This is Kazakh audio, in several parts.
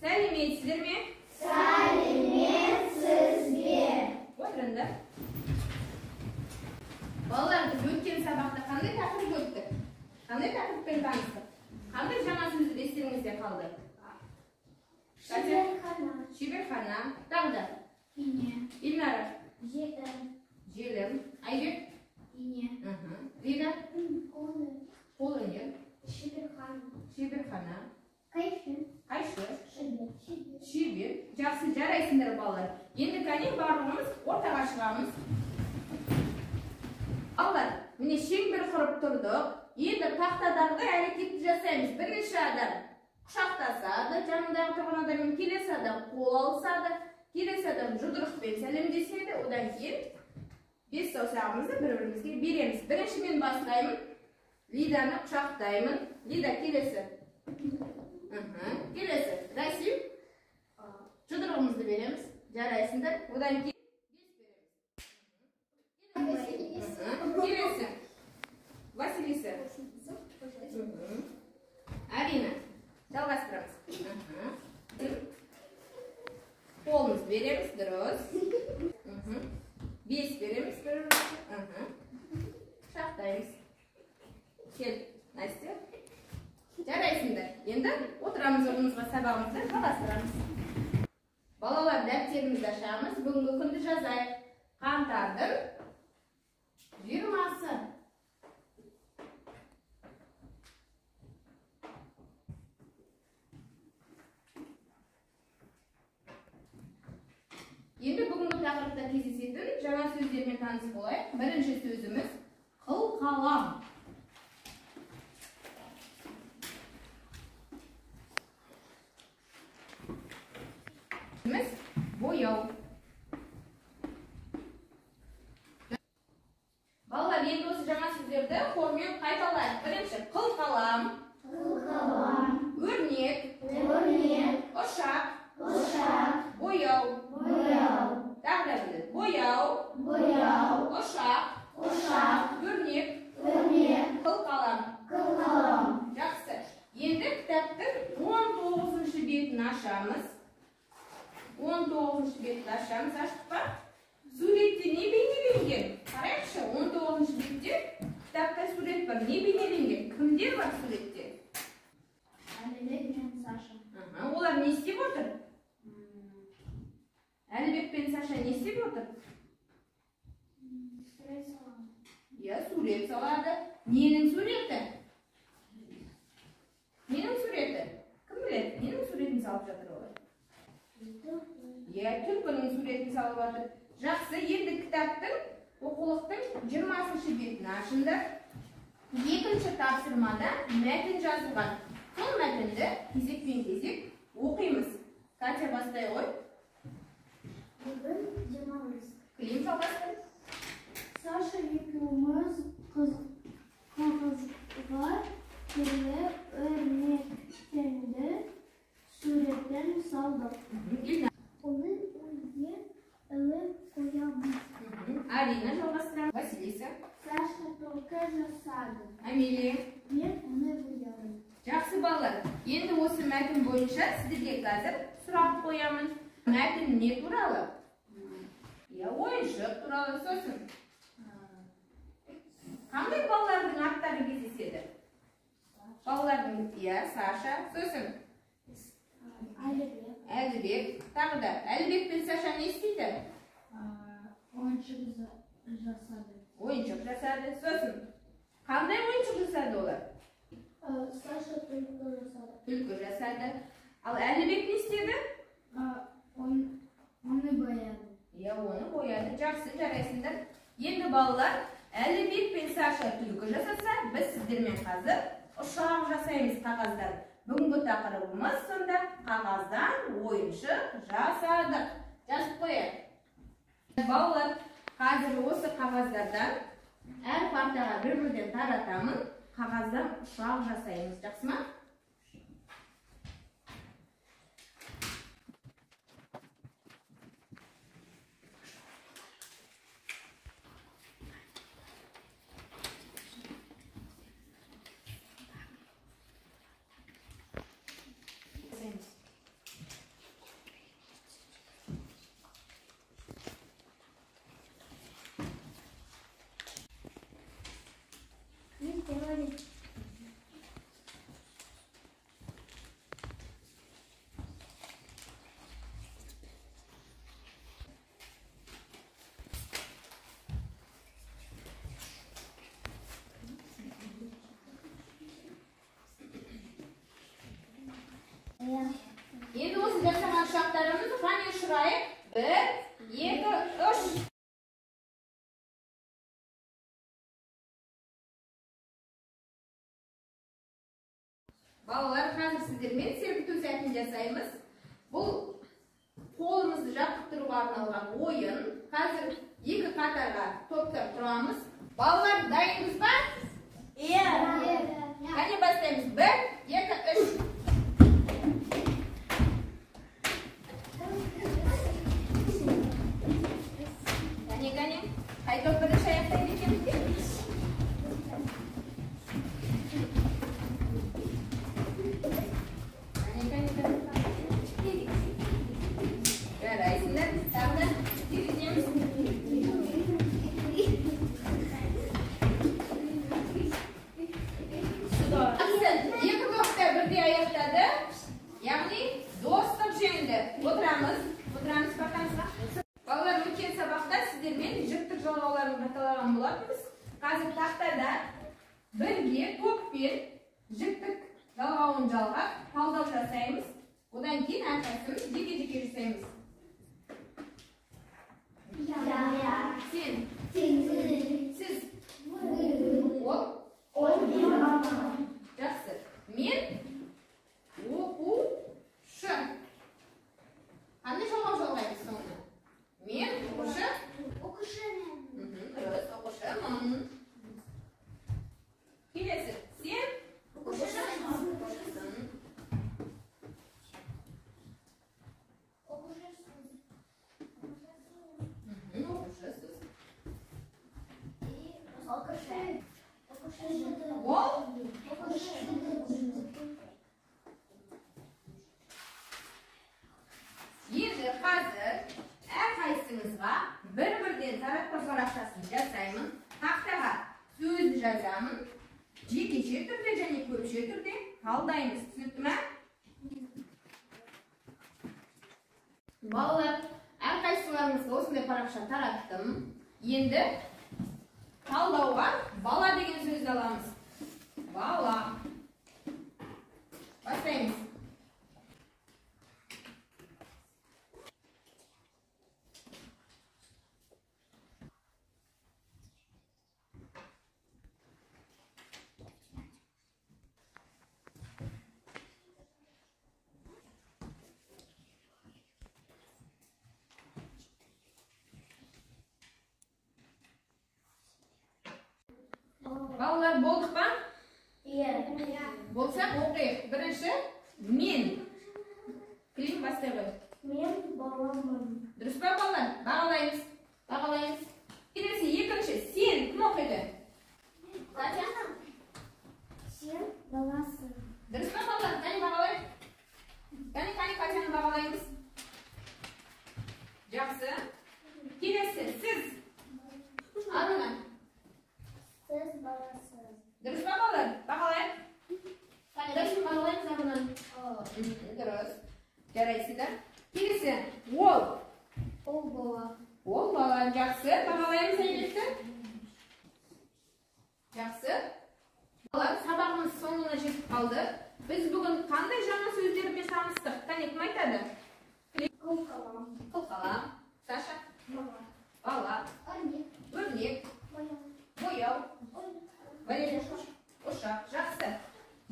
Сәлеметсіздерме? Сәлеметсізбе. Отырыңдар. Балалар, біз өткен сабақта қандай тақырып өттік? Қандай тақырыппен таныстық? Қандай жаңа сөздер естеріңізде қалды? Шеберхана. Шеберхана. Тағы да? Ине. Ильнара? Желім. Желім. Айбек? Ине. Рина? Қолөнер. Қолөнер. Шеберхана. Шеберхана. Қайшы. Қайшы. Шебер. Шебер. Жақсы, жарайсыңдар балалар. Енді кәне барлығымыз ортаға шығамыз. Балалар, міне шеңбер құрып тұрдық. Енді тақтадағыдай әрекетті жасаймыз. Бірінші адам құшақтасады, жанындағы тұрған адаммен келесі адам қол алысады, келесі адам жұдырықпен сәлемдеседі. Одан кейін бес саусағымызды бір-бірімізге береміз. Бірінші мен бастаймын. Лиданы құшақтаймын. Лида келесі. Келесі. Расим. Жұдырығымызды береміз. Жарайсыңдар. Одан кейін бес береміз. Келесі. Василиса. Арина. Жалғастырамыз. Қолымызды береміз. Дұрыс. Бес береміз. Құшақтаймыз. Кел, Настя. Жарайсыңдар. Енді отырамыз орнымызға, сабағымызды жалғастырамыз. Балалар, дәптерімізді ашамыз. Бүгінгі күнді жазайық. Қаңтардың 20-сы. Енді бүгінгі тақырыпта кездесетін жаңа сөздермен таныс болайық. Бірінші сөзіміз қылқалам. Бояу. Балалар, енді осы жаңа сөздерді хормен қайталайық. Бірінші қылқалам. Өрнек. Ұшақ. Бояу. Тағы да біледі. Бояу. Ұшақ. Өрнек. Қылқалам. Жақсы. Енді кітаптың 19-шы бетін ашамыз. 19-шы бетті ашамыз. Аштық па? Суретте не бейнеленген? Қарайықшы, 19-шы бетте кітапта сурет бар. Не бейнеленген? Кімдер бар суретте? Әлібек мен Саша. Олар не істеп отыр? Әлібек пен Саша не істеп отыр? Сурет салады. Сурет салады. Ненің суреті? Ненің суреті? Кім біледі? Ненің суретін салып жатыр олар? Түлкінің суретін салып жатыр. Жақсы, енді кітаптың, оқулықтың 20-шы бетін ашыңдар. Екінші тапсырмада мәтін жазылған. Сол мәтінді кезекпен-кезек оқимыз. Катя, бастай ғой. Бүгін демалыс. Клим жалғастыр. Саша екеуміз қағазға түрлі өрнектерді суреттен салдық. Оны үйге іліп қоямыз. Арина жалғастырамыз. Василиса. Саша только жасады. Амелия. Мен оны боядым. Жақсы балалар. Енді осы мәтін бойынша сіздерге қазір сұрақ қоямын. Мәтін не туралы? Ойыншық туралы. Сосын қандай балалардың аттары кездеседі? Балалардың, Саша. Сосын Әлібек. Тағы да Әлібек пен Саша не істейді? Ойыншық жасады. Ойыншық жасады. Сосын қандай ойыншық жасады олар? Саша түлкі жасады. Түлкі жасады. Ал Әлібек не істеді? Оны бояды. Оны бояды. Жақсы, жарайсыңдар. Енді балалар, Әлібек пен Саша түлкі жасаса, біз сіздермен қазір ұшақ жасаймыз қағаздан. Бүгінгі тақырыбымыз сонда қағаздан ойыншық жасадық. Жазып қояйық. Балалар, қазір осы қағаздардан әр партаға бір-бірден таратамын. Қағаздан ұшақ жасаймыз. Жақсы ма? Балалар, қазір сіздермен серпіту сәтін жасаймыз. Бұл қолымызды жаттықтыруға арналған ойын. Қазір екі қатарға топтар тұрамыз. Балалар, дайынбыз ба? Иә. Қане бастаймыз. 1, 2, 3. Қане. Қай топ бірінші аяқтайды екенбіз де? Жарайсыңдар. Тағы да жүргіземіз. Екі топта бірдей аяқтады. Яғни достық жеңді. Отырамыз бақаңызға. Балалар, өткен сабақта сіздермен жіктік жалғауларын қаталаған болатынбыз. Қазір тақтада бірге топпен жіктік жалғауын жалғап, талдау жасаймыз. Одан кейін әрқайсымыз жеке-жеке жасаймыз. Сен, сіз, ол, жақсы. Мен оқушы. Қандай жалғау жалғаймыз соңына? Мен оқушы. Дұрыс, оқушымын. Келесі. Сен оқушысың. Ол енді қазір әрқайсыңызға бір-бірден таратпа парақшасын жасаймын. Тақтаға сөзді жазамын. Жекеше түрде және көпше түрде талдаймыз. Түсінікті ме? Балалар, әрқайсыларыңызға осындай парақша тараттым. Енді талдауға бала деген сөзді аламыз. Бала. Бастаймыз. Балалар, болдық па? Болсақ оқиық. Бірінші, мен. Клим бастай ғой. Мен баламын. Дұрыс па, балалар? Бағалаймыз. Келесі, екінші, сен. Кім оқиды? Катя? Сен баласың. Дұрыс па, балалар? Қане бағалайық? Қане Катяны бағалаймыз. Жақсы. Келесі, сіз. Арына. Сіз баласыз. Дұрыс па, балалар? Бағалайық. Қане бағалаймыз арынан. Дұрыс. Жарайсыздар. Келесі, ол. Ол бала. Ол бала. Жақсы. Бағалаймыз әйелікті. Жақсы. Балалар, сабағымыз соңына жетіп қалды. Біз бүгін қандай жаңа сөздермен таныстық? Қане, кім айтады? Қылқалам. Қылқалам. Саша? Бала. Өрнек. Бояу. Валерия. Ошақ. Жақсы.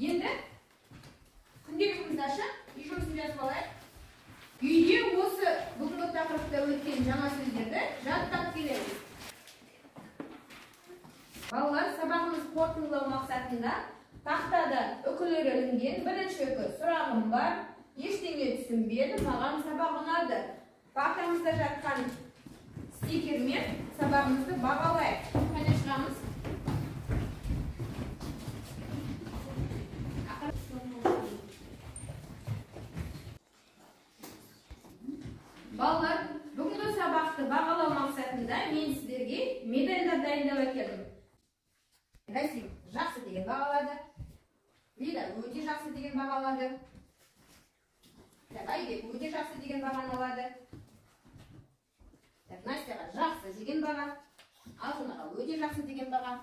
Енді күнделігімізді ашып, үй жұмысын жазып алайық. Үйде осы бүгінгі тақырыпта өткен жаңа сөздерді жаттап келеміз. Балалар, сабағымыз қорытындылау мақсатында тақтада үкілер ілінген. Бірінші үкі: сұрағым бар, ештеңе түсінбеді, маған сабақ ұнады. Партамызда жатқан стикермен сабағымызды бағалайық. Қане шығамыз? Балалар, бүгінгі сабақты бағалау мақсатында мен сіздерге медальдар дайындап әкелдім. Расим жақсы деген бағалады. Лида өте жақсы деген бағалады. Айбек өте жақсы деген бағаны алады. Настяға жақсы деген баға. Алтынаға өте жақсы деген баға.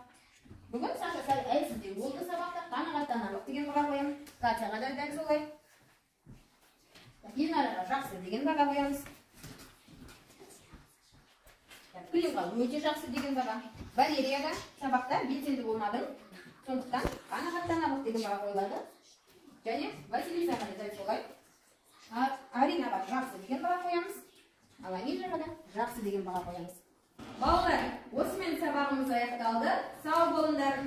Бүгін Саша сәл әлсіздеу болды сабақта, қанағаттанарлық деген баға қоямыз. Катяға да дәл солай. Динараға жақсы деген баға қоямыз. Климға өте жақсы деген баға. Валерияға сабақта белсенді болмадың, сондықтан қанағаттанарлық деген баға қойылады. Және Василисаға да дәл солай. Аринаға жақсы деген баға қоямыз. Ал Амелияға да жақсы деген баға қоямыз. Балалар, осымен сабағымыз аяқталды. Сау болыңдар.